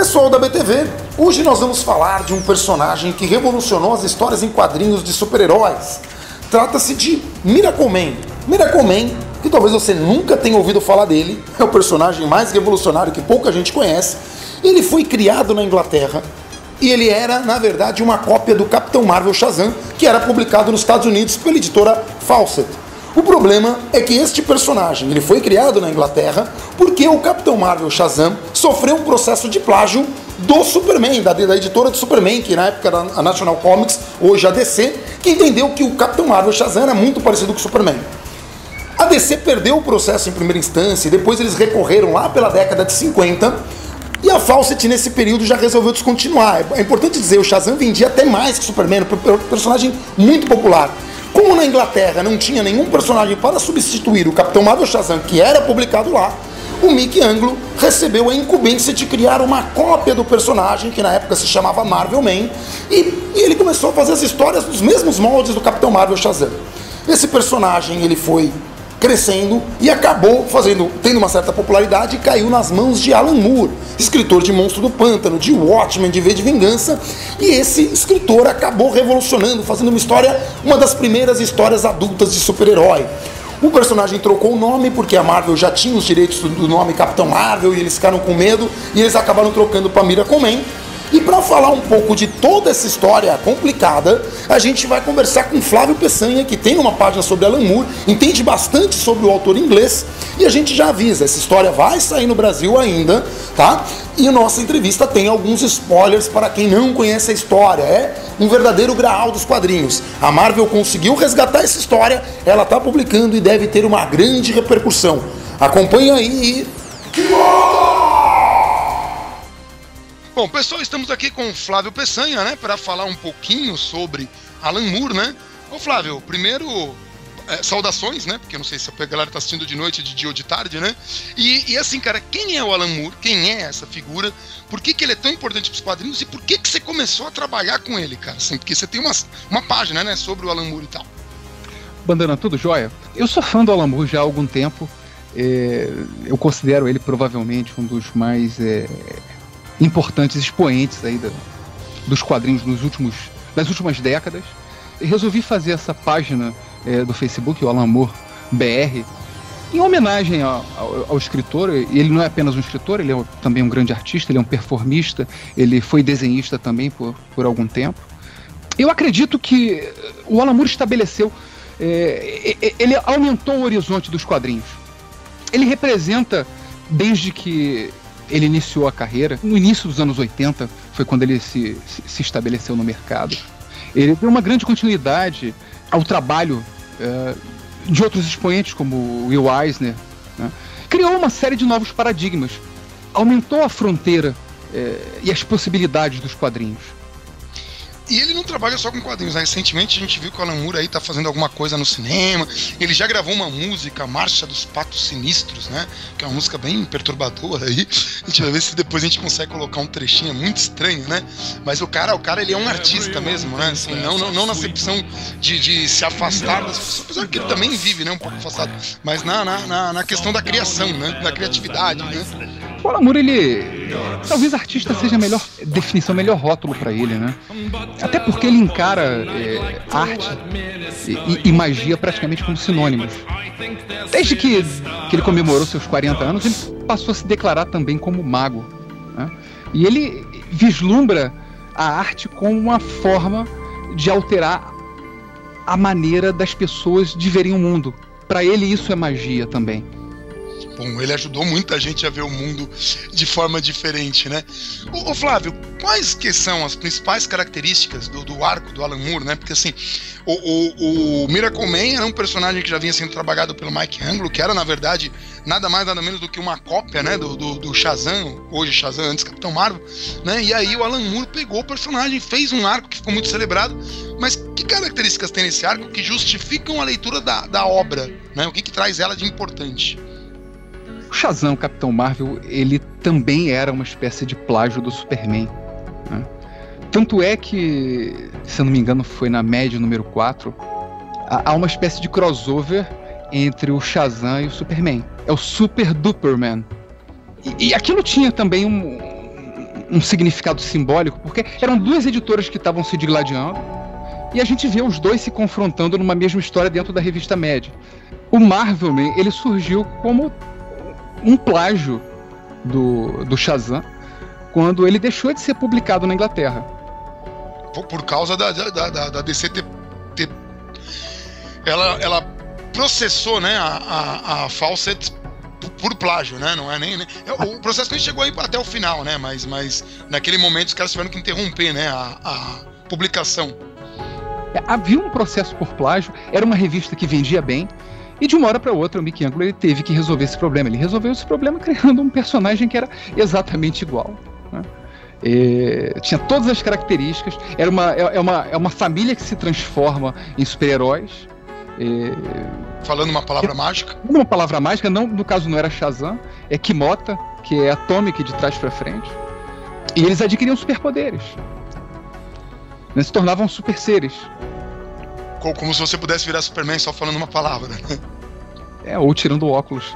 Pessoal da BTV, hoje nós vamos falar de um personagem que revolucionou as histórias em quadrinhos de super-heróis. Trata-se de Miracle Man. Miracle Man, que talvez você nunca tenha ouvido falar dele, é o personagem mais revolucionário que pouca gente conhece. Ele foi criado na Inglaterra e ele era, na verdade, uma cópia do Capitão Marvel Shazam, que era publicado nos Estados Unidos pela editora Fawcett. O problema é que este personagem ele foi criado na Inglaterra porque o Capitão Marvel Shazam sofreu um processo de plágio do Superman, da editora do Superman, que na época era a National Comics, hoje a DC, que entendeu que o Capitão Marvel Shazam era muito parecido com o Superman. A DC perdeu o processo em primeira instância e depois eles recorreram lá pela década de 50 e a Fawcett nesse período já resolveu descontinuar. É importante dizer, o Shazam vendia até mais que o Superman, um personagem muito popular. Como na Inglaterra não tinha nenhum personagem para substituir o Capitão Marvel Shazam, que era publicado lá, o Mickey Anglo recebeu a incumbência de criar uma cópia do personagem, que na época se chamava Marvel Man, e ele começou a fazer as histórias dos mesmos moldes do Capitão Marvel Shazam. Esse personagem ele foi crescendo e acabou tendo uma certa popularidade e caiu nas mãos de Alan Moore, escritor de Monstro do Pântano, de Watchmen, de V de Vingança, e esse escritor acabou revolucionando, fazendo uma das primeiras histórias adultas de super-herói. O personagem trocou o nome porque a Marvel já tinha os direitos do nome Capitão Marvel e eles ficaram com medo e eles acabaram trocando para Miracle Man. E para falar um pouco de toda essa história complicada, a gente vai conversar com Flávio Peçanha, que tem uma página sobre Alan Moore, entende bastante sobre o autor inglês, e a gente já avisa, essa história vai sair no Brasil ainda, tá? E a nossa entrevista tem alguns spoilers para quem não conhece a história, é um verdadeiro graal dos quadrinhos. A Marvel conseguiu resgatar essa história, ela está publicando e deve ter uma grande repercussão. Acompanhe aí e... Bom, pessoal, estamos aqui com o Flávio Peçanha, né, para falar um pouquinho sobre Alan Moore, né? Ô Flávio, primeiro, saudações, né, porque eu não sei se a galera tá assistindo de noite, de dia ou de tarde, né? E assim, cara, quem é o Alan Moore? Quem é essa figura? Por que ele é tão importante pros quadrinhos? E por que você começou a trabalhar com ele, cara? Assim, porque você tem uma página, né, sobre o Alan Moore e tal. Bandana, tudo jóia? Eu sou fã do Alan Moore já há algum tempo. Eu considero ele provavelmente um dos mais... importantes expoentes aí dos quadrinhos das últimas décadas. E resolvi fazer essa página do Facebook, o Alan Moore BR, em homenagem ao escritor. E ele não é apenas um escritor, ele é também um grande artista, ele é um performista, ele foi desenhista também por algum tempo. Eu acredito que o Alan Moore estabeleceu, ele aumentou o horizonte dos quadrinhos. Ele representa, desde que ele iniciou a carreira, no início dos anos 80, foi quando ele se estabeleceu no mercado. Ele deu uma grande continuidade ao trabalho de outros expoentes, como Will Eisner, né? Criou uma série de novos paradigmas, aumentou a fronteira e as possibilidades dos quadrinhos. E ele não trabalha só com quadrinhos, né? Recentemente a gente viu que o Alan Moore aí tá fazendo alguma coisa no cinema. Ele já gravou uma música, Marcha dos Patos Sinistros, né? Que é uma música bem perturbadora aí. A gente vai ver se depois a gente consegue colocar um trechinho, é muito estranho, né? Mas o cara ele é um artista mesmo, né? Assim, não na acepção de se afastar das pessoas, apesar que ele também vive, né? Um pouco afastado. Mas na questão da criação, né? Da criatividade, né? O Alan Moore, talvez artista seja a melhor definição, melhor rótulo para ele, né? Até porque ele encara arte e magia praticamente como sinônimos. Desde que ele comemorou seus 40 anos, ele passou a se declarar também como mago, né? E ele vislumbra a arte como uma forma de alterar a maneira das pessoas de verem o mundo. Para ele isso é magia também. Bom, ele ajudou muita gente a ver o mundo de forma diferente, né? Ô Flávio, quais que são as principais características do arco do Alan Moore, né? Porque assim, o Miracle Man era um personagem que já vinha sendo trabalhado pelo Mike Anglo, que era na verdade nada mais nada menos do que uma cópia, né, do Shazam, hoje Shazam, antes Capitão Marvel, né? E aí o Alan Moore pegou o personagem, fez um arco que ficou muito celebrado. Mas que características tem nesse arco que justificam a leitura da obra, né? O que traz ela de importante? O Shazam, o Capitão Marvel, ele também era uma espécie de plágio do Superman, né? Tanto é que, se eu não me engano, foi na Média número 4, há uma espécie de crossover entre o Shazam e o Superman. É o Super Duperman. E aquilo tinha também um significado simbólico, porque eram duas editoras que estavam se digladiando, e a gente vê os dois se confrontando numa mesma história dentro da revista Mad. O Marvelman, ele surgiu como um plágio do Shazam, quando ele deixou de ser publicado na Inglaterra. Por causa da DC ter ela processou, né, a Fawcett por plágio, né? Não é nem o processo nem chegou aí até o final, né? Mas naquele momento os caras tiveram que interromper, né, a publicação. Havia um processo por plágio, era uma revista que vendia bem, e de uma hora para outra o Mickey Anglo ele teve que resolver esse problema. Ele resolveu esse problema criando um personagem que era exatamente igual, né? Tinha todas as características, era uma família que se transforma em super-heróis. Falando uma palavra mágica? Uma palavra mágica, não, no caso não era Shazam, é Kimota, que é Atomic de trás para frente. E eles adquiriam superpoderes. Eles se tornavam super seres. Como se você pudesse virar Superman só falando uma palavra. Ou tirando o óculos.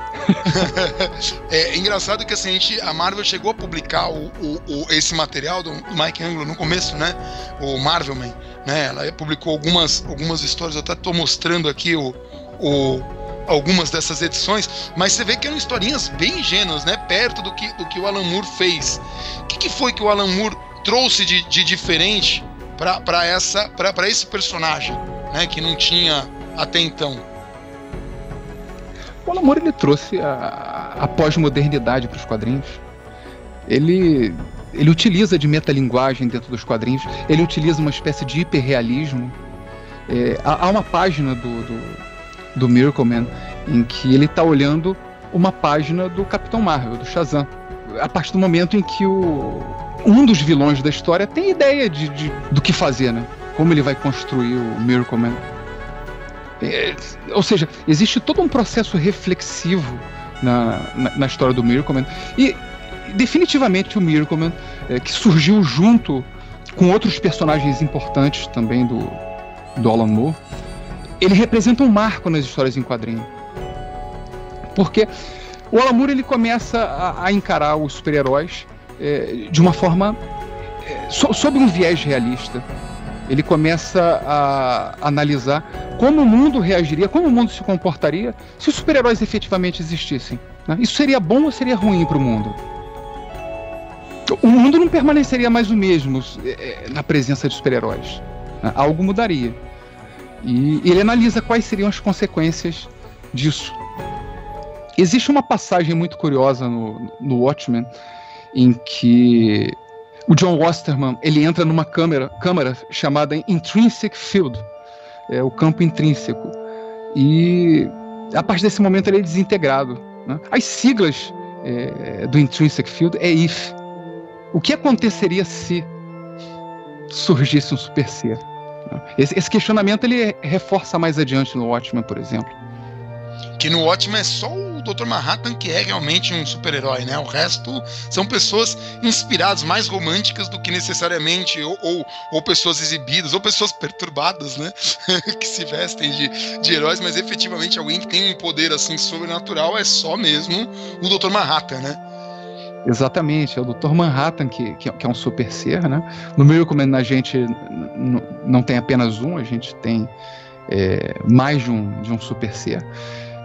É engraçado que assim, a Marvel chegou a publicar esse material do Mike Anglo no começo, né? O Marvelman, né? Ela publicou algumas histórias, eu até estou mostrando aqui algumas dessas edições, mas você vê que eram historinhas bem ingênuas, né? Perto do que o Alan Moore fez. O que foi que o Alan Moore trouxe de diferente para esse personagem, né? Que não tinha até então? O Alan Moore ele trouxe a pós-modernidade para os quadrinhos. Ele utiliza de metalinguagem dentro dos quadrinhos. Ele utiliza uma espécie de hiperrealismo. Há uma página do Miracleman em que ele está olhando uma página do Capitão Marvel, do Shazam. A partir do momento em que um dos vilões da história tem ideia do que fazer, né? Como ele vai construir o Miracleman. Ou seja, existe todo um processo reflexivo na história do Miracleman. E definitivamente o Miracleman, que surgiu junto com outros personagens importantes também do Alan Moore, ele representa um marco nas histórias em quadrinho. Porque o Alan Moore ele começa a encarar os super-heróis de uma forma sob um viés realista. Ele começa a analisar como o mundo reagiria, como o mundo se comportaria se os super-heróis efetivamente existissem, né? Isso seria bom ou seria ruim para o mundo? O mundo não permaneceria mais o mesmo na presença de super-heróis, né? Algo mudaria. E ele analisa quais seriam as consequências disso. Existe uma passagem muito curiosa no Watchmen em que o John Osterman ele entra numa câmara chamada Intrinsic Field, o campo intrínseco, e a partir desse momento ele é desintegrado, né? As siglas do Intrinsic Field é IF. O que aconteceria se surgisse um super ser? Esse questionamento ele reforça mais adiante no Watchmen, por exemplo. Que no Watchmen é só o Dr. Manhattan que é realmente um super-herói, né? O resto são pessoas inspiradas, mais românticas do que necessariamente ou pessoas exibidas, ou pessoas perturbadas, né? Que se vestem de heróis, mas efetivamente alguém que tem um poder assim sobrenatural é só mesmo o Dr. Manhattan, né? Exatamente, é o Dr. Manhattan que é um super ser, né? No Miracleman a gente não tem apenas um, a gente tem mais de um super ser.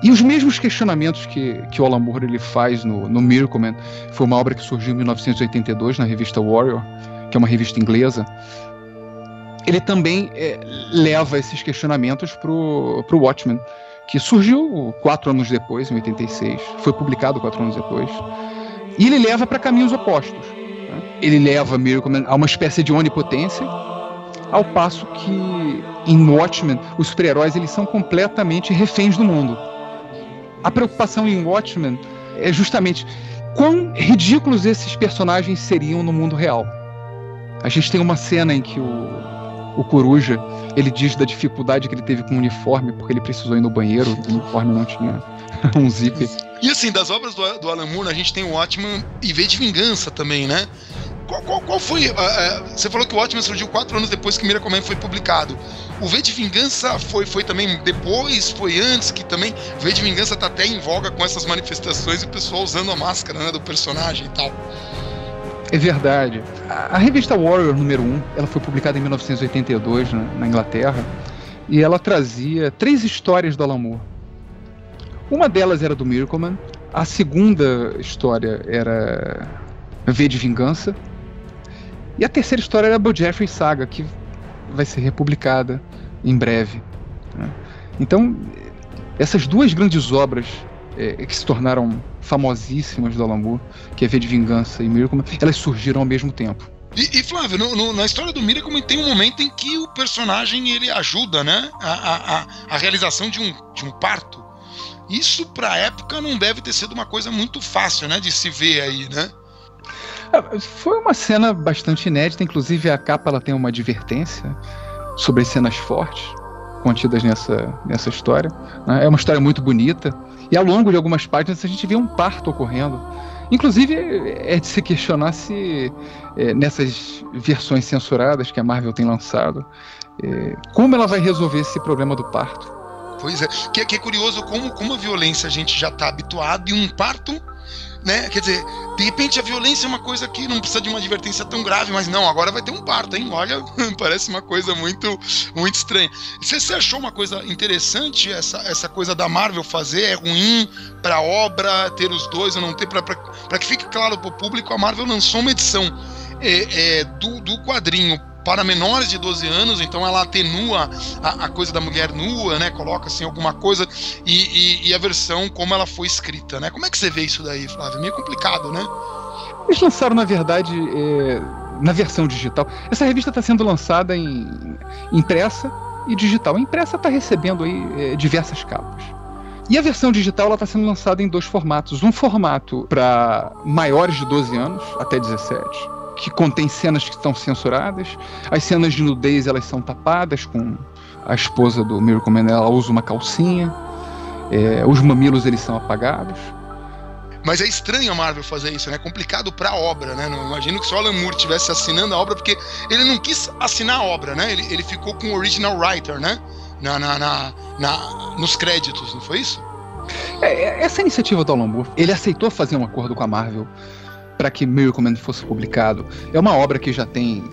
E os mesmos questionamentos que o Alan Moore ele faz no Miracleman, foi uma obra que surgiu em 1982 na revista Warrior, que é uma revista inglesa. Ele também leva esses questionamentos pro Watchmen, que surgiu 4 anos depois, em 86, foi publicado 4 anos depois. E ele leva para caminhos opostos, né? Ele leva Miracleman a uma espécie de onipotência, ao passo que em Watchmen os super-heróis eles são completamente reféns do mundo. A preocupação em Watchmen é justamente quão ridículos esses personagens seriam no mundo real. A gente tem uma cena em que o Coruja ele diz da dificuldade que ele teve com o uniforme porque ele precisou ir no banheiro, o uniforme não tinha um zíper. E assim, das obras do Alan Moore, a gente tem o Watchmen e V de Vingança também, né? Qual foi... você falou que o Watchmen surgiu 4 anos depois que Miracleman foi publicado. O V de Vingança foi também depois, foi antes, que também... V de Vingança tá até em voga com essas manifestações e o pessoal usando a máscara, né, do personagem e tal. É verdade. A revista Warrior número 1, ela foi publicada em 1982 na Inglaterra, e ela trazia 3 histórias do Alan Moore. Uma delas era do Miracleman, a segunda história era V de Vingança, e a terceira história era a Bo Jeffrey Saga, que vai ser republicada em breve, né? Então, essas 2 grandes obras que se tornaram famosíssimas do Alan Moore, que é V de Vingança e Miracleman, elas surgiram ao mesmo tempo. E Flávio, na história do Miracleman tem um momento em que o personagem ele ajuda, né, a realização de um parto. Isso pra época não deve ter sido uma coisa muito fácil, né, de se ver aí, né? Foi uma cena bastante inédita, inclusive a capa ela tem uma advertência sobre as cenas fortes contidas nessa história, né? É uma história muito bonita, e ao longo de algumas páginas a gente vê um parto ocorrendo. Inclusive é de se questionar se nessas versões censuradas que a Marvel tem lançado, como ela vai resolver esse problema do parto. Pois é, que é curioso como a violência a gente já está habituado, e um parto, né? Quer dizer, de repente a violência é uma coisa que não precisa de uma advertência tão grave, mas não, agora vai ter um parto, hein? Olha, parece uma coisa muito, muito estranha. Você achou uma coisa interessante essa coisa da Marvel fazer? É ruim pra obra ter os dois ou não ter? Pra que fique claro pro público, a Marvel lançou uma edição do quadrinho para menores de 12 anos, então ela atenua a coisa da mulher nua, né? Coloca assim alguma coisa, e a versão como ela foi escrita, né? Como é que você vê isso daí, Flávio? Meio complicado, né? Eles lançaram, na verdade, na versão digital. Essa revista está sendo lançada em impressa e digital. A impressa está recebendo aí diversas capas. E a versão digital ela está sendo lançada em 2 formatos. Um formato para maiores de 12 anos, até 17, que contém cenas que estão censuradas. As cenas de nudez elas são tapadas, com a esposa do Miracleman, ela usa uma calcinha, os mamilos eles são apagados. Mas é estranho a Marvel fazer isso, né? É complicado pra obra, né? Não imagino que se o Alan Moore estivesse assinando a obra, porque ele não quis assinar a obra, né? Ele ficou com o original writer, né? Nos créditos, não foi isso? Essa iniciativa do Alan Moore, ele aceitou fazer um acordo com a Marvel para que Miracleman fosse publicado. É uma obra que já tem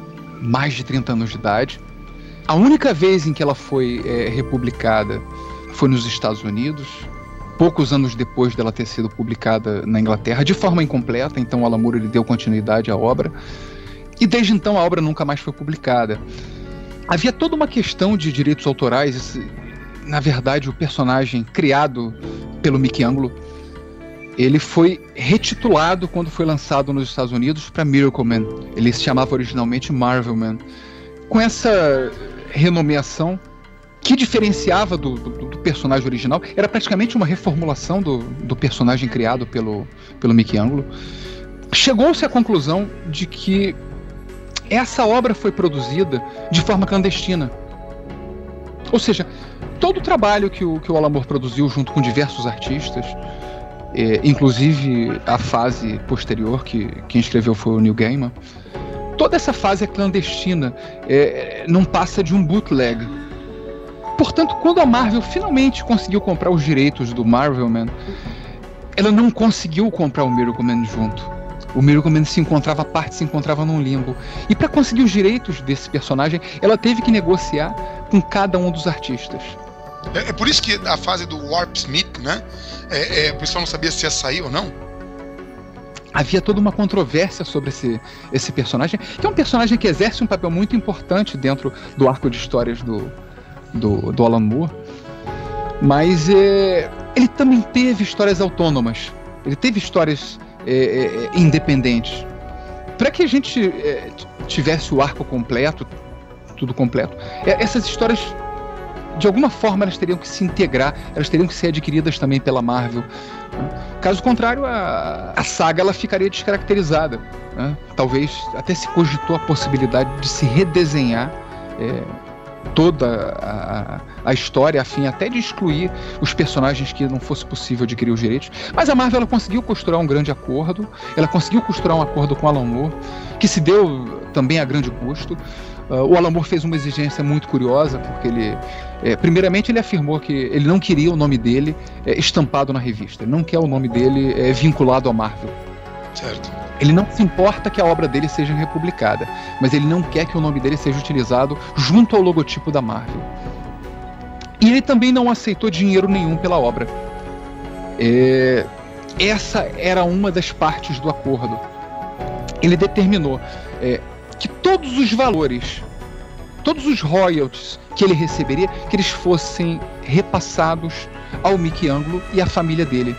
mais de 30 anos de idade. A única vez em que ela foi republicada foi nos Estados Unidos, poucos anos depois dela ter sido publicada na Inglaterra, de forma incompleta. Então o Alan Moore ele deu continuidade à obra, e desde então a obra nunca mais foi publicada. Havia toda uma questão de direitos autorais. Na verdade, o personagem criado pelo Michelangelo, ele foi retitulado quando foi lançado nos Estados Unidos para Miracleman. Ele se chamava originalmente Marvelman. Com essa renomeação, que diferenciava do personagem original, era praticamente uma reformulação do personagem criado pelo Michelangelo. Chegou-se à conclusão de que essa obra foi produzida de forma clandestina. Ou seja, todo o trabalho que o Alan Moore produziu junto com diversos artistas, inclusive a fase posterior, que quem escreveu foi o Neil Gaiman, toda essa fase é clandestina, não passa de um bootleg. Portanto, quando a Marvel finalmente conseguiu comprar os direitos do Marvelman, ela não conseguiu comprar o Miracleman junto. O Miracleman se encontrava à parte, se encontrava num limbo. E para conseguir os direitos desse personagem, ela teve que negociar com cada um dos artistas. É por isso que a fase do Warp Smith, né? O pessoal não sabia se ia sair ou não. Havia toda uma controvérsia sobre esse personagem, que é um personagem que exerce um papel muito importante dentro do arco de histórias do Alan Moore. Mas ele também teve histórias autônomas. Ele teve histórias independentes. Para que a gente tivesse o arco completo, tudo completo, essas histórias, de alguma forma, elas teriam que se integrar, elas teriam que ser adquiridas também pela Marvel. Caso contrário, a saga ela ficaria descaracterizada, né? Talvez até se cogitou a possibilidade de se redesenhar toda a história, a fim até de excluir os personagens que não fosse possível adquirir os direitos. Mas a Marvel ela conseguiu costurar um grande acordo, ela conseguiu costurar um acordo com o Alan Moore, que se deu também a grande custo. O Alan Moore fez uma exigência muito curiosa, porque ele, primeiramente, ele afirmou que ele não queria o nome dele estampado na revista, ele não quer o nome dele vinculado à Marvel. Certo. Ele não se importa que a obra dele seja republicada, mas ele não quer que o nome dele seja utilizado junto ao logotipo da Marvel. E ele também não aceitou dinheiro nenhum pela obra. Essa era uma das partes do acordo. Ele determinou que todos os valores, todos os royalties que ele receberia, que eles fossem repassados ao Michelangelo e à família dele.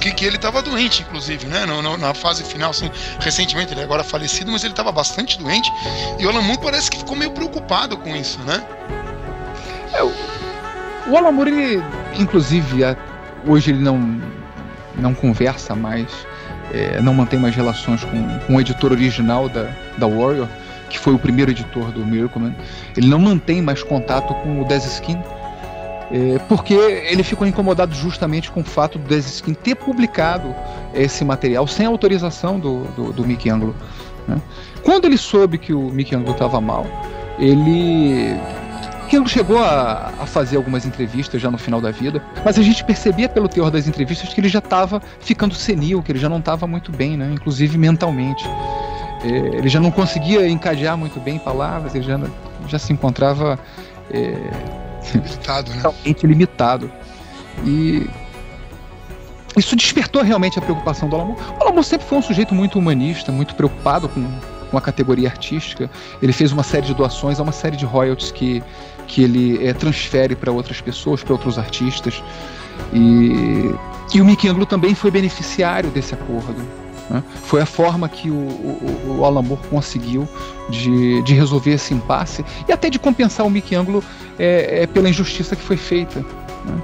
Que ele estava doente, inclusive, né? Na fase final, assim, recentemente, ele é agora falecido, mas ele estava bastante doente. E o Alan Moore parece que ficou meio preocupado com isso, né? O Alan Moore, ele, inclusive, hoje ele não conversa mais, não mantém mais relações com o editor original da Warrior, que foi o primeiro editor do Miracleman. Ele não mantém mais contato com o Dez Skin, porque ele ficou incomodado justamente com o fato do Dez Skin ter publicado esse material sem autorização do Michelangelo, né? Quando ele soube que o Michelangelo estava mal, Michelangelo chegou a fazer algumas entrevistas já no final da vida, mas a gente percebia pelo teor das entrevistas que ele já estava ficando senil, que ele já não estava muito bem, né? Inclusive mentalmente. Ele já não conseguia encadear muito bem palavras, ele já se encontrava limitado, né? Totalmente limitado. E isso despertou realmente a preocupação do Alan Moore. O Alan Moore sempre foi um sujeito muito humanista, muito preocupado com a categoria artística. Ele fez uma série de doações, uma série de royalties que ele transfere para outras pessoas, para outros artistas. E o Michelangelo também foi beneficiário desse acordo, né? Foi a forma que o Alan Moore conseguiu de resolver esse impasse e até de compensar o Michelangelo pela injustiça que foi feita, né?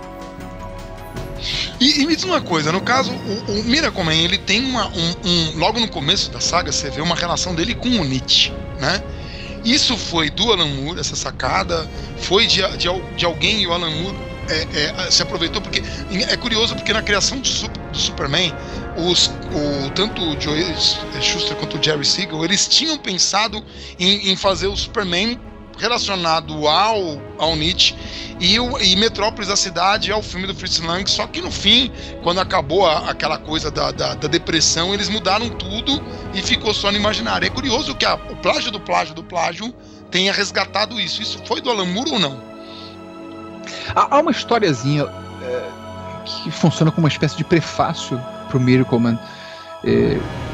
E me diz uma coisa, no caso, o Miracleman, ele tem logo no começo da saga, você vê uma relação dele com o Nietzsche, né? Isso foi do Alan Moore, essa sacada, foi de alguém, e o Alan Moore se aproveitou, porque é curioso, porque na criação do Superman, tanto o Joe Shuster quanto o Jerry Siegel, eles tinham pensado em fazer o Superman relacionado ao Nietzsche e Metrópolis, a cidade, ao filme do Fritz Lang, só que no fim, quando acabou aquela coisa da depressão, eles mudaram tudo e ficou só no imaginário. É curioso que o plágio do plágio tenha resgatado isso. Isso foi do Alan Moore ou não? Há uma historiazinha que funciona como uma espécie de prefácio pro Miracleman,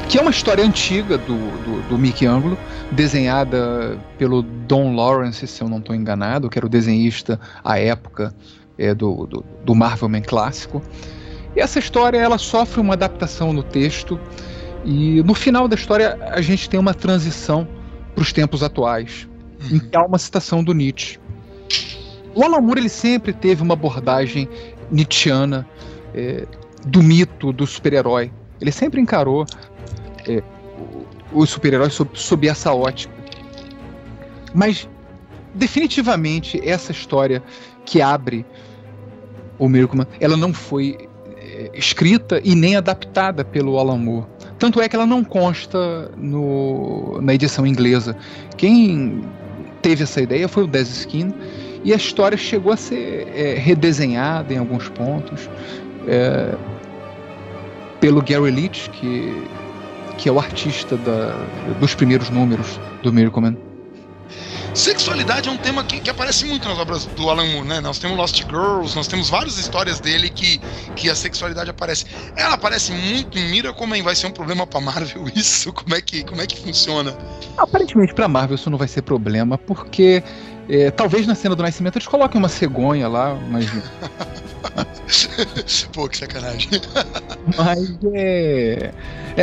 que é uma história antiga do Michelangelo, desenhada pelo Don Lawrence, se eu não estou enganado, que era o desenhista à época do Marvelman clássico. E essa história ela sofre uma adaptação no texto, e no final da história a gente tem uma transição para os tempos atuais, em que há uma citação do Nietzsche. O Alan Moore ele sempre teve uma abordagem nietzschiana do mito do super-herói. Ele sempre encarou os super-heróis sob essa ótica. Mas, definitivamente, essa história que abre o Miracleman, ela não foi escrita e nem adaptada pelo Alan Moore. Tanto é que ela não consta na edição inglesa. Quem teve essa ideia foi o Dez Skin, e a história chegou a ser redesenhada em alguns pontos pelo Gary Leach, que é o artista dos primeiros números do Miracleman. Sexualidade é um tema que aparece muito nas obras do Alan Moore, né? Nós temos Lost Girls, nós temos várias histórias dele que a sexualidade aparece. Ela aparece muito em Miracleman. Vai ser um problema pra Marvel isso? Como é que funciona? Aparentemente pra Marvel isso não vai ser problema, porque talvez na cena do nascimento eles coloquem uma cegonha lá, mas... Pô, que sacanagem. Mas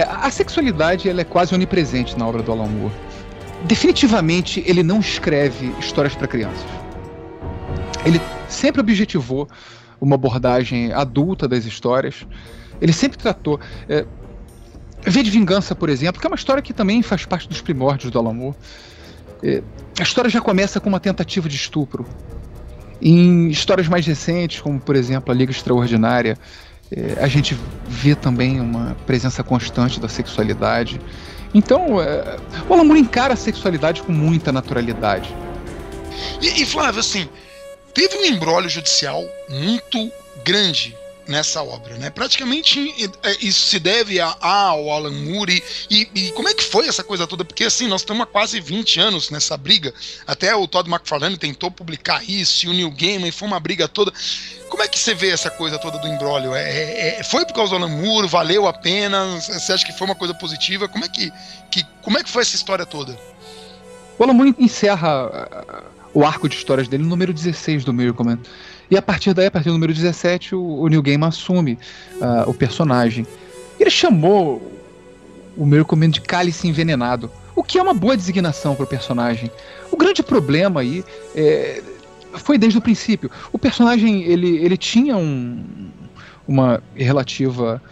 a sexualidade ela é quase onipresente na obra do Alan Moore. Definitivamente ele não escreve histórias para crianças. Ele sempre objetivou uma abordagem adulta das histórias. Ele sempre tratou V de Vingança, por exemplo, que é uma história que também faz parte dos primórdios do Alan Moore. A história já começa com uma tentativa de estupro. Em histórias mais recentes, como por exemplo a Liga Extraordinária, a gente vê também uma presença constante da sexualidade. Então, o Alan Moore encara a sexualidade com muita naturalidade. E Flávio, assim, teve um imbróglio judicial muito grande nessa obra, né? Praticamente isso se deve ao Alan Moore e como é que foi essa coisa toda? Porque assim, nós estamos há quase 20 anos nessa briga, até o Todd McFarlane tentou publicar isso, e o Neil Gaiman, foi uma briga toda. Como é que você vê essa coisa toda do imbróglio? Foi por causa do Alan Moore? Valeu a pena? Você acha que foi uma coisa positiva? Como é que foi essa história toda? O Alan Moore encerra o arco de histórias dele no número 16 do Miracleman. E a partir daí, a partir do número 17, o Neil Gaiman assume o personagem. Ele chamou o Miracleman de Cálice Envenenado, o que é uma boa designação para o personagem. O grande problema aí foi desde o princípio. O personagem ele tinha uma relativa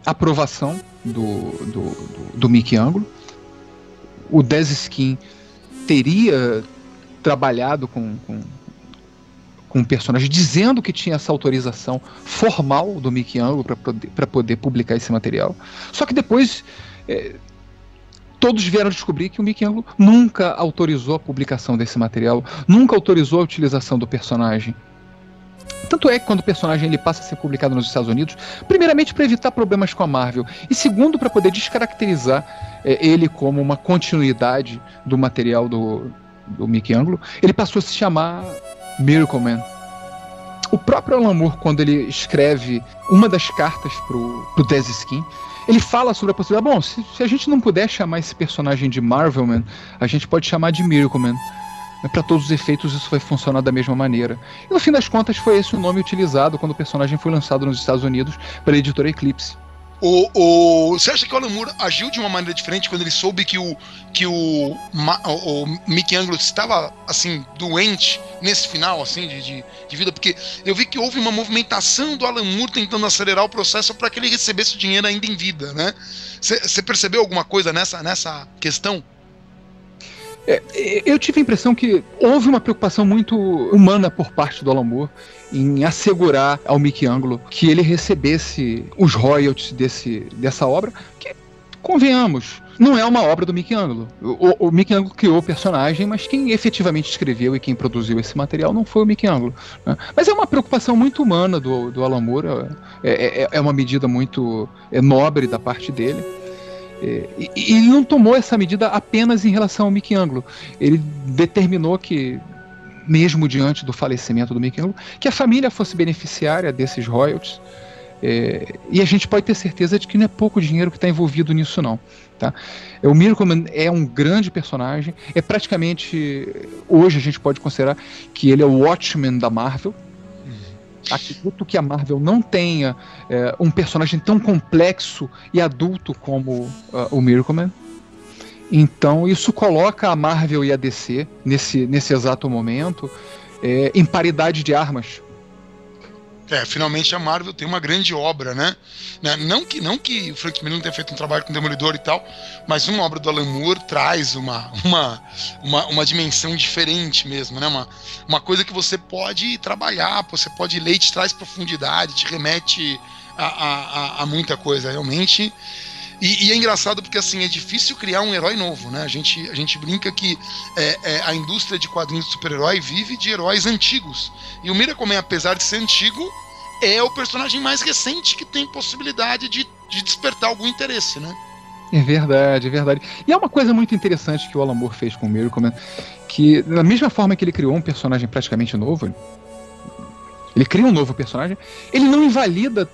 aprovação do Mickey Anglo. O Dez Skin teria trabalhado com o personagem, dizendo que tinha essa autorização formal do Mickey Anglo para poder publicar esse material. Só que depois todos vieram descobrir que o Mickey Anglo nunca autorizou a publicação desse material, nunca autorizou a utilização do personagem. Tanto é que quando o personagem ele passa a ser publicado nos Estados Unidos, primeiramente para evitar problemas com a Marvel, e segundo para poder descaracterizar ele como uma continuidade do material do Mickey Anglo, ele passou a se chamar Miracleman. O próprio Alan Moore, quando ele escreve uma das cartas pro Dez Skin, ele fala sobre a possibilidade, bom, se a gente não puder chamar esse personagem de Marvelman, a gente pode chamar de Miracleman. Para todos os efeitos isso vai funcionar da mesma maneira. E no fim das contas foi esse o nome utilizado quando o personagem foi lançado nos Estados Unidos pela editora Eclipse. Você acha que o Alan Moore agiu de uma maneira diferente quando ele soube que o Mickey Anglo estava assim doente nesse final assim de vida? Porque eu vi que houve uma movimentação do Alan Moore tentando acelerar o processo para que ele recebesse o dinheiro ainda em vida, né? Você percebeu alguma coisa nessa questão? Eu tive a impressão que houve uma preocupação muito humana por parte do Alan Moore em assegurar ao Mickey Anglo que ele recebesse os royalties dessa obra, que, convenhamos, não é uma obra do Mickey Anglo. O Mickey Anglo criou o personagem, mas quem efetivamente escreveu e quem produziu esse material não foi o Mickey Anglo, né? Mas é uma preocupação muito humana do Alan Moore, é uma medida muito nobre da parte dele. E ele não tomou essa medida apenas em relação ao Mickey Anglo. Ele determinou que, mesmo diante do falecimento do Mickey Anglo, que a família fosse beneficiária desses royalties. E a gente pode ter certeza de que não é pouco dinheiro que está envolvido nisso, não. Tá? O Miracleman é um grande personagem. Praticamente, hoje a gente pode considerar que ele é o Watchmen da Marvel. Acredito que a Marvel não tenha um personagem tão complexo e adulto como o Miracleman. Então isso coloca a Marvel e a DC nesse exato momento em paridade de armas. Finalmente a Marvel tem uma grande obra, né? Não que o Frank Miller não tenha feito um trabalho com Demolidor e tal, mas uma obra do Alan Moore traz uma dimensão diferente mesmo, né? Uma coisa que você pode trabalhar, você pode ler e te traz profundidade, te remete a muita coisa, realmente. E é engraçado porque assim, é difícil criar um herói novo, né? A gente brinca que a indústria de quadrinhos de super-herói vive de heróis antigos. E o Miracleman, apesar de ser antigo, é o personagem mais recente que tem possibilidade de despertar algum interesse, né? É verdade. E é uma coisa muito interessante que o Alan Moore fez com o Miracleman, que da mesma forma que ele criou um personagem praticamente novo, ele cria um novo personagem, ele não invalida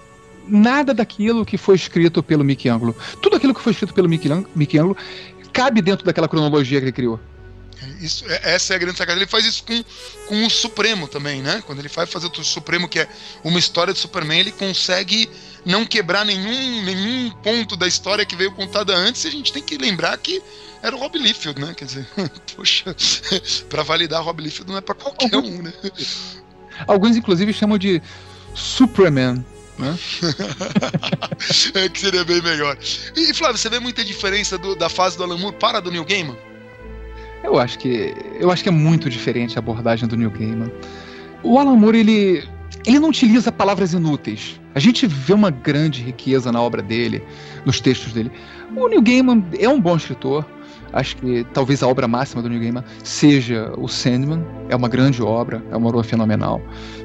nada daquilo que foi escrito pelo Mickey Anglo. Tudo aquilo que foi escrito pelo Mickey Anglo cabe dentro daquela cronologia que ele criou. Essa é a grande sacada. Ele faz isso com o Supremo também, né? Quando ele vai fazer o Supremo, que é uma história de Superman, ele consegue não quebrar nenhum ponto da história que veio contada antes. E a gente tem que lembrar que era o Rob Liefeld, né? Quer dizer, poxa, pra validar Rob Liefeld não é pra qualquer um, né? Alguns inclusive chamam de Superman, né? Que seria bem melhor. E Flávio, você vê muita diferença da fase do Alan Moore para a do Neil Gaiman? Eu acho que é muito diferente a abordagem do Neil Gaiman. O Alan Moore, ele não utiliza palavras inúteis. A gente vê uma grande riqueza na obra dele, nos textos dele. O Neil Gaiman é um bom escritor. acho que talvez a obra máxima do Neil Gaiman seja o Sandman. É uma grande obra, é uma obra fenomenal.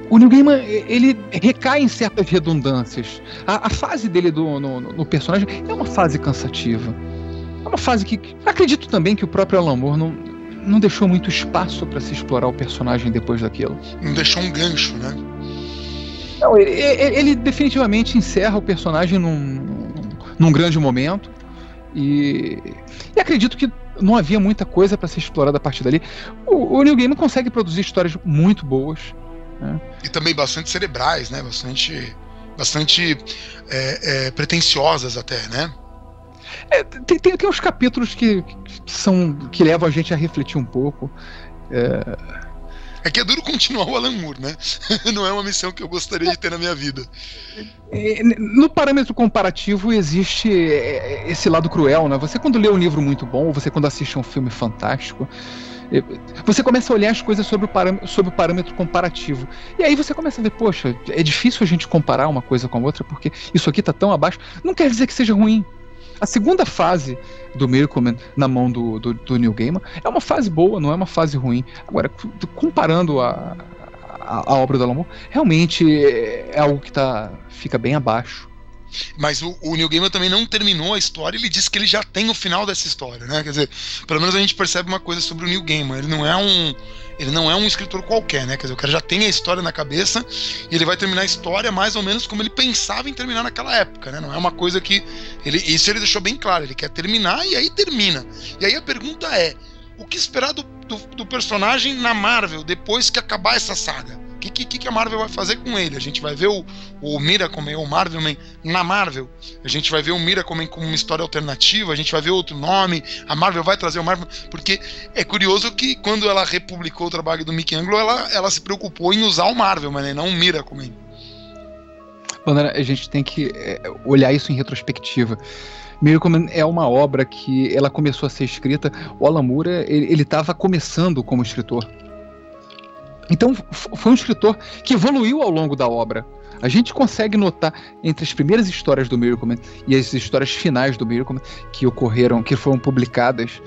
O Neil Gaiman, ele recai em certas redundâncias. A fase dele no personagem é uma fase cansativa. É uma fase que acredito também que o próprio Alan Moore não deixou muito espaço para se explorar o personagem depois daquilo. Não deixou um gancho, né? Não, ele definitivamente encerra o personagem num grande momento. E acredito que não havia muita coisa para ser explorada a partir dali. O Neil Gaiman consegue produzir histórias muito boas, né? E também bastante cerebrais, né? Bastante pretensiosas até, né? Tem uns capítulos que levam a gente a refletir um pouco. É que é duro continuar o Alan Moore, né? Não é uma missão que eu gostaria de ter na minha vida. No parâmetro comparativo existe esse lado cruel, né? Você quando lê um livro muito bom, ou você quando assiste um filme fantástico, você começa a olhar as coisas sob o parâmetro comparativo. E aí você começa a ver, poxa, é difícil a gente comparar uma coisa com a outra, porque isso aqui tá tão abaixo. Não quer dizer que seja ruim. A segunda fase do Miracleman na mão do Neil Gaiman é uma fase boa, não é uma fase ruim. Agora, comparando a obra do Alan Moore, realmente é algo que fica bem abaixo. Mas o Neil Gaiman também não terminou a história, ele disse que ele já tem o final dessa história, né? Quer dizer, pelo menos a gente percebe uma coisa sobre o Neil Gaiman, ele não é um escritor qualquer, né? Quer dizer, o cara já tem a história na cabeça e ele vai terminar a história mais ou menos como ele pensava em terminar naquela época, né? Não é uma coisa que isso ele deixou bem claro, ele quer terminar e aí termina. E aí a pergunta é, o que esperar do personagem na Marvel depois que acabar essa saga? O que a Marvel vai fazer com ele? A gente vai ver o Miracleman, o Marvelman na Marvel? A gente vai ver o Miracleman como uma história alternativa? A gente vai ver outro nome? A Marvel vai trazer o Marvel? Porque é curioso que quando ela republicou o trabalho do Michelangelo, ela se preocupou em usar o Marvelman, né? Não o Miracleman. Bandana, a gente tem que olhar isso em retrospectiva. Miracleman é uma obra que ela começou a ser escrita. O Alan Moore, ele estava começando como escritor. Então foi um escritor que evoluiu ao longo da obra. A gente consegue notar entre as primeiras histórias do Miracleman e as histórias finais do Miracleman que foram publicadas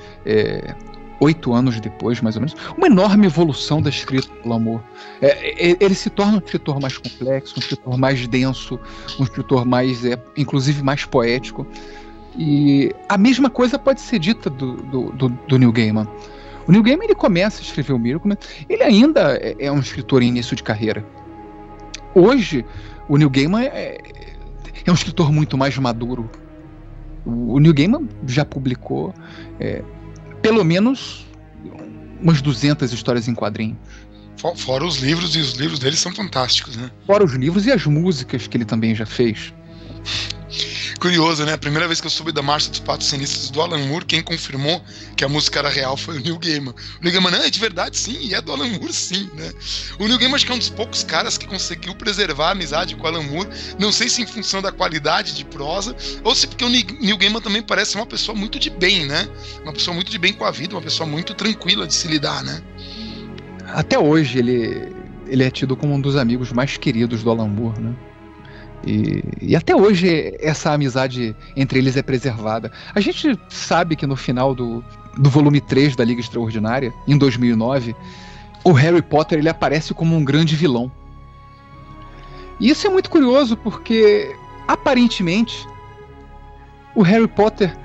8 anos depois, mais ou menos, uma enorme evolução da escrita do Alan Moore. Ele se torna um escritor mais complexo, um escritor mais denso, um escritor mais, inclusive, mais poético. E a mesma coisa pode ser dita do Neil Gaiman. O Neil Gaiman, ele começa a escrever o Miracleman, ele ainda é um escritor em início de carreira. Hoje, o Neil Gaiman é um escritor muito mais maduro. O Neil Gaiman já publicou pelo menos umas 200 histórias em quadrinhos. Fora os livros, e os livros dele são fantásticos, né? Fora os livros e as músicas que ele também já fez. Curioso, né? A primeira vez que eu soube da Marcha dos Patos Sinistros do Alan Moore, quem confirmou que a música era real foi o Neil Gaiman. O Neil Gaiman, não, é de verdade sim, e é do Alan Moore sim, né? O Neil Gaiman acho que é um dos poucos caras que conseguiu preservar a amizade com o Alan Moore, não sei se em função da qualidade de prosa, ou se porque o Neil Gaiman também parece uma pessoa muito de bem, né? Uma pessoa muito de bem com a vida, uma pessoa muito tranquila de se lidar, né? Até hoje ele é tido como um dos amigos mais queridos do Alan Moore, né? E até hoje essa amizade entre eles é preservada. A gente sabe que no final do volume 3 da Liga Extraordinária, em 2009, o Harry Potter ele aparece como um grande vilão. E isso é muito curioso porque, aparentemente, o Harry Potter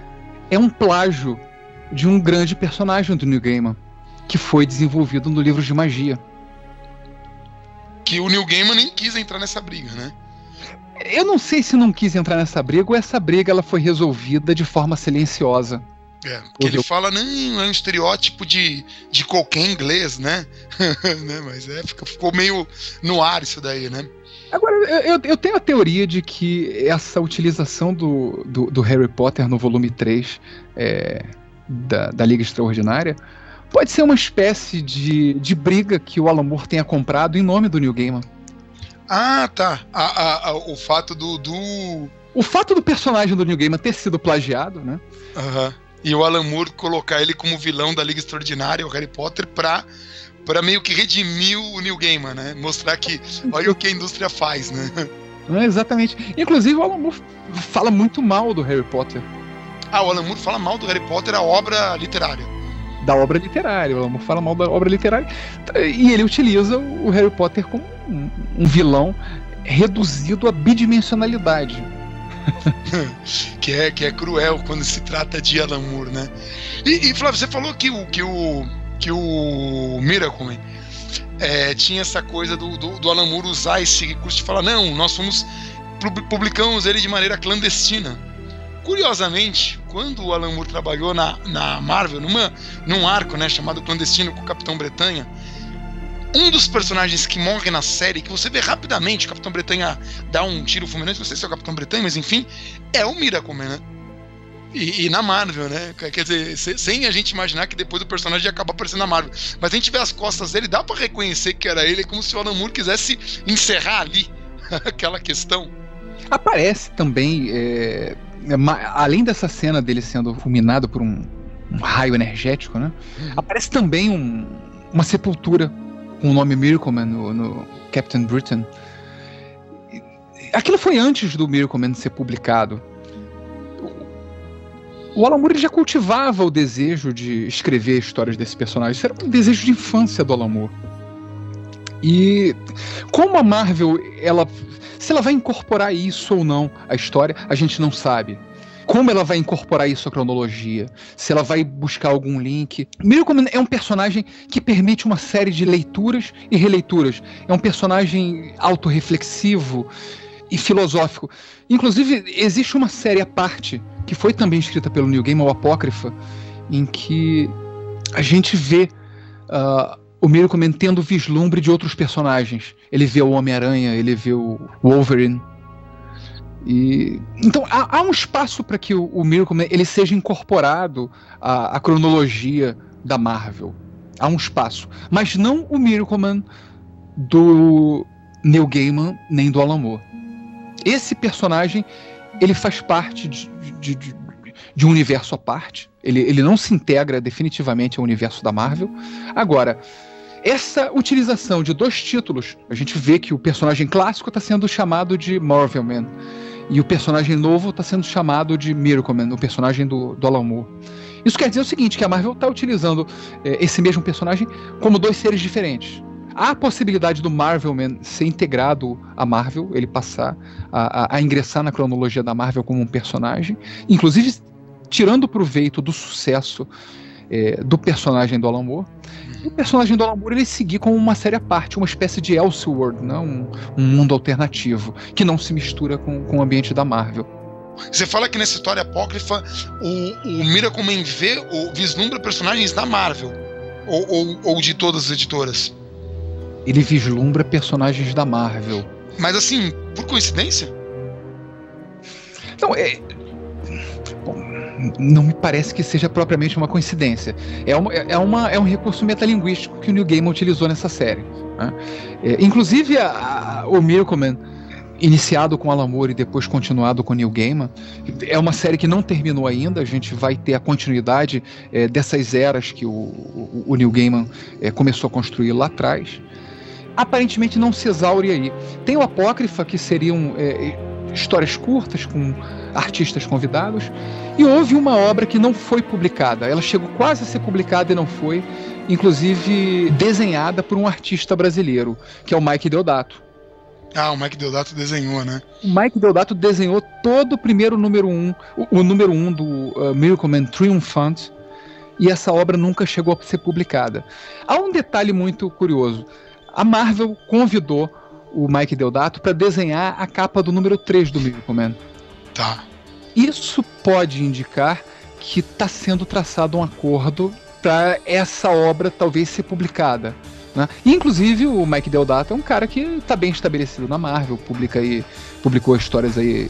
é um plágio de um grande personagem do Neil Gaiman, que foi desenvolvido no livro de magia. Que o Neil Gaiman nem quis entrar nessa briga, né? Eu não sei se não quis entrar nessa briga ou essa briga ela foi resolvida de forma silenciosa. Porque ele fala, não, é um estereótipo de qualquer inglês, né? Mas ficou meio no ar isso daí, né? Agora, eu tenho a teoria de que essa utilização do Harry Potter no volume 3 da Liga Extraordinária pode ser uma espécie de briga que o Alan Moore tenha comprado em nome do Neil Gaiman. Ah, tá. O fato O fato do personagem do Neil Gaiman ter sido plagiado, né? Uhum. E o Alan Moore colocar ele como vilão da Liga Extraordinária, o Harry Potter, pra meio que redimir o Neil Gaiman, né? Mostrar que olha o que a indústria faz, né? Exatamente. Inclusive o Alan Moore fala muito mal do Harry Potter. Ah, o Alan Moore fala mal do Harry Potter, a obra literária. Da obra literária, o Alan Moore fala mal da obra literária. E ele utiliza o Harry Potter como um vilão reduzido à bidimensionalidade. que é cruel quando se trata de Alan Moore, né? E Flávio, você falou que o Miracleman tinha essa coisa do Alan Moore usar esse recurso de falar, não, nós publicamos ele de maneira clandestina. Curiosamente, quando o Alan Moore trabalhou na Marvel, num arco, né, chamado Clandestino com o Capitão Bretanha, um dos personagens que morre na série, que você vê rapidamente, o Capitão Bretanha dá um tiro fulminante, não sei se é o Capitão Bretanha, mas enfim, é o Miracleman, né? E na Marvel, né? Quer dizer, sem a gente imaginar que depois o personagem ia acabar aparecendo na Marvel. Mas a gente vê as costas dele, dá pra reconhecer que era ele, como se o Alan Moore quisesse encerrar ali aquela questão. Aparece também, além dessa cena dele sendo fulminado por um raio energético, né? Aparece também uma sepultura com o nome Miracleman no Captain Britain. Aquilo foi antes do Miracleman ser publicado. O Alan Moore já cultivava o desejo de escrever histórias desse personagem. Isso era um desejo de infância do Alan Moore. E como a Marvel, se ela vai incorporar isso ou não à história, a gente não sabe. Como ela vai incorporar isso à cronologia? Se ela vai buscar algum link? Miracleman é um personagem que permite uma série de leituras e releituras. É um personagem autorreflexivo e filosófico. Inclusive, existe uma série à parte, que foi também escrita pelo Neil Gaiman, o Apócrifa, em que a gente vê o Miracleman tendo vislumbre de outros personagens. Ele vê o Homem-Aranha, ele vê o Wolverine. Então há um espaço para que o Miracleman ele seja incorporado à cronologia da Marvel. Há um espaço. Mas não o Miracleman do Neil Gaiman nem do Alan Moore. Esse personagem ele faz parte de um universo à parte. Ele não se integra definitivamente ao universo da Marvel. Agora, essa utilização de dois títulos, a gente vê que o personagem clássico está sendo chamado de Marvelman e o personagem novo está sendo chamado de Miracleman, o personagem do Alan Moore. Isso quer dizer o seguinte, que a Marvel está utilizando esse mesmo personagem como dois seres diferentes. Há a possibilidade do Marvelman ser integrado à Marvel, ele passar a ingressar na cronologia da Marvel como um personagem, inclusive tirando proveito do sucesso do personagem do Alan Moore. E o personagem do Alan Moore ele seguir como uma série à parte, uma espécie de Elseworld, né? Um mundo alternativo, que não se mistura com o ambiente da Marvel. Você fala que nessa história apócrifa o Miracleman vislumbra personagens da Marvel ou de todas as editoras? Ele vislumbra personagens da Marvel. Mas assim, por coincidência? Não, não me parece que seja propriamente uma coincidência. É um recurso metalinguístico que o Neil Gaiman utilizou nessa série, né? Inclusive o Miracleman, iniciado com Alan Moore e depois continuado com Neil Gaiman, é uma série que não terminou ainda. A gente vai ter a continuidade dessas eras que o Neil Gaiman começou a construir lá atrás. Aparentemente não se exaure aí. Tem o Apócrifa, que seriam histórias curtas com artistas convidados, e houve uma obra que não foi publicada. Ela chegou quase a ser publicada e não foi, inclusive desenhada por um artista brasileiro, que é o Mike Deodato. Ah, o Mike Deodato desenhou, né? O Mike Deodato desenhou todo o primeiro número 1, o número 1 do Miracleman Triumphant, e essa obra nunca chegou a ser publicada. Há um detalhe muito curioso. A Marvel convidou o Mike Deodato para desenhar a capa do número 3 do Miracleman. Tá. Isso pode indicar que está sendo traçado um acordo para essa obra talvez ser publicada, né? Inclusive o Mike Deodato é um cara que está bem estabelecido na Marvel, publicou histórias aí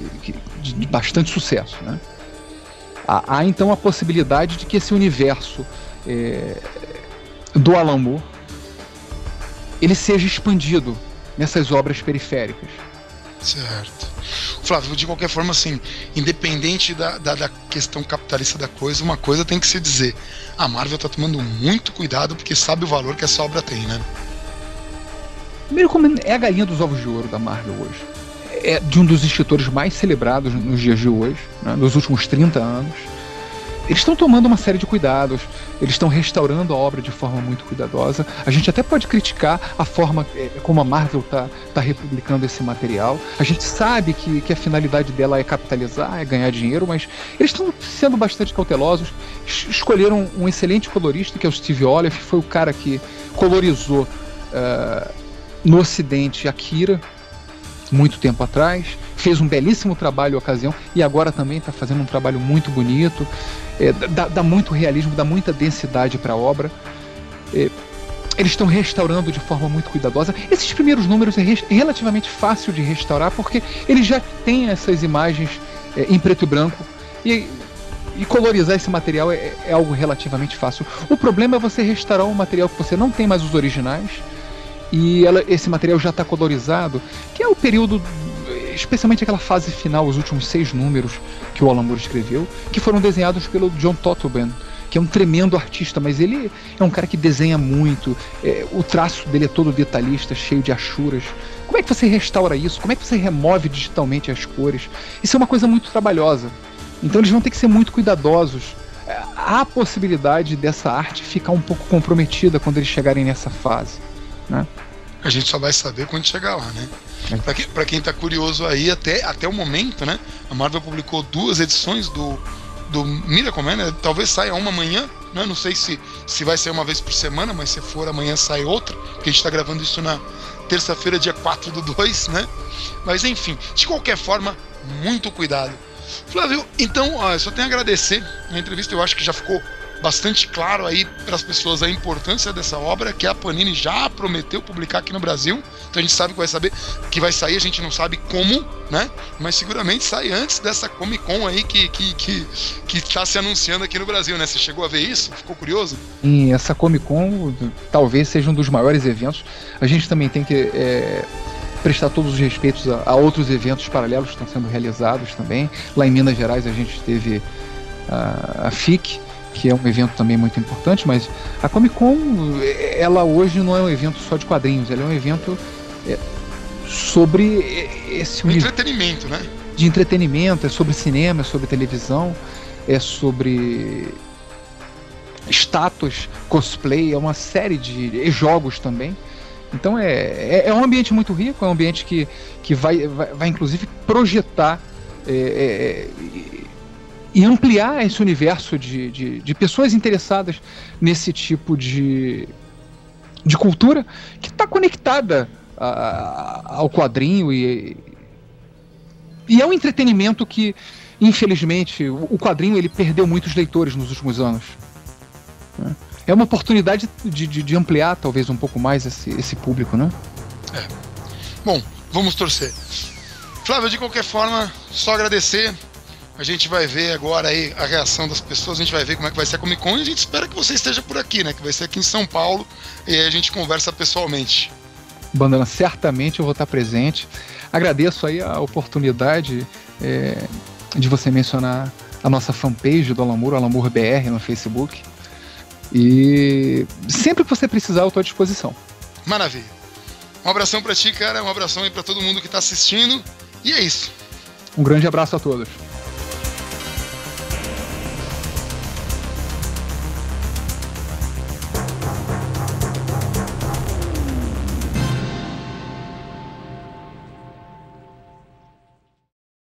de bastante sucesso, né? Há então a possibilidade de que esse universo do Alan Moore ele seja expandido nessas obras periféricas. Certo. Flávio, de qualquer forma, assim, independente da questão capitalista da coisa, uma coisa tem que se dizer: a Marvel tá tomando muito cuidado porque sabe o valor que essa obra tem, né? Miracleman é a galinha dos ovos de ouro da Marvel hoje. É de um dos escritores mais celebrados nos dias de hoje, né, nos últimos 30 anos. eles estão tomando uma série de cuidados, eles estão restaurando a obra de forma muito cuidadosa. A gente até pode criticar a forma como a Marvel tá republicando esse material. A gente sabe que a finalidade dela é capitalizar, é ganhar dinheiro, mas eles estão sendo bastante cautelosos. Escolheram um excelente colorista, que é o Steve Olive, foi o cara que colorizou no Ocidente Akira, muito tempo atrás, fez um belíssimo trabalho à ocasião e agora também está fazendo um trabalho muito bonito, dá muito realismo, dá muita densidade para a obra. Eles estão restaurando de forma muito cuidadosa. Esses primeiros números é relativamente fácil de restaurar porque eles já têm essas imagens em preto e branco e colorizar esse material é algo relativamente fácil. O problema é você restaurar um material que você não tem mais os originais e esse material já está colorizado, que é o período, especialmente aquela fase final, os últimos 6 números que o Alan Moore escreveu, que foram desenhados pelo John Totleben, que é um tremendo artista, mas ele é um cara que desenha muito, o traço dele é todo detalhista, cheio de achuras. Como é que você restaura isso? Como é que você remove digitalmente as cores? Isso é uma coisa muito trabalhosa. Então eles vão ter que ser muito cuidadosos. Há a possibilidade dessa arte ficar um pouco comprometida quando eles chegarem nessa fase, né? A gente só vai saber quando chegar lá, né? Pra quem tá curioso aí, até o momento, né? A Marvel publicou 2 edições do Miracle Man, né? Talvez saia uma amanhã, né? Não sei se vai sair uma vez por semana, mas se for amanhã sai outra, porque a gente tá gravando isso na terça-feira, dia 4/2, né? Mas enfim, de qualquer forma, muito cuidado. Flávio, então, eu só tenho a agradecer a entrevista. Eu acho que já ficou bastante claro aí para as pessoas a importância dessa obra, que a Panini já prometeu publicar aqui no Brasil. Então a gente sabe que vai sair, a gente não sabe como, né? Mas seguramente sai antes dessa Comic Con aí que está se anunciando aqui no Brasil, né? Você chegou a ver isso? Ficou curioso? E essa Comic Con talvez seja um dos maiores eventos. A gente também tem que prestar todos os respeitos a outros eventos paralelos que estão sendo realizados também. Lá em Minas Gerais a gente teve a FIC, que é um evento também muito importante, mas a Comic Con, ela hoje não é um evento só de quadrinhos, ela é um evento sobre esse entretenimento, né? De entretenimento, é sobre cinema, é sobre televisão, é sobre estátuas, cosplay, é uma série de jogos também. Então é um ambiente muito rico, é um ambiente que vai inclusive projetar e ampliar esse universo de pessoas interessadas nesse tipo de cultura que está conectada ao quadrinho e é um entretenimento que, infelizmente, o quadrinho ele perdeu muitos leitores nos últimos anos. É uma oportunidade de ampliar talvez um pouco mais esse público, né? Bom, vamos torcer. Flávio, de qualquer forma, só agradecer. A gente vai ver agora aí a reação das pessoas, a gente vai ver como é que vai ser a Comic Con e a gente espera que você esteja por aqui, né? Que vai ser aqui em São Paulo e aí a gente conversa pessoalmente. Bandana, certamente eu vou estar presente. Agradeço aí a oportunidade de você mencionar a nossa fanpage do Alan Moore BR no Facebook. E sempre que você precisar eu estou à disposição. Maravilha. Um abração pra ti, cara, um abração aí pra todo mundo que tá assistindo e é isso. Um grande abraço a todos.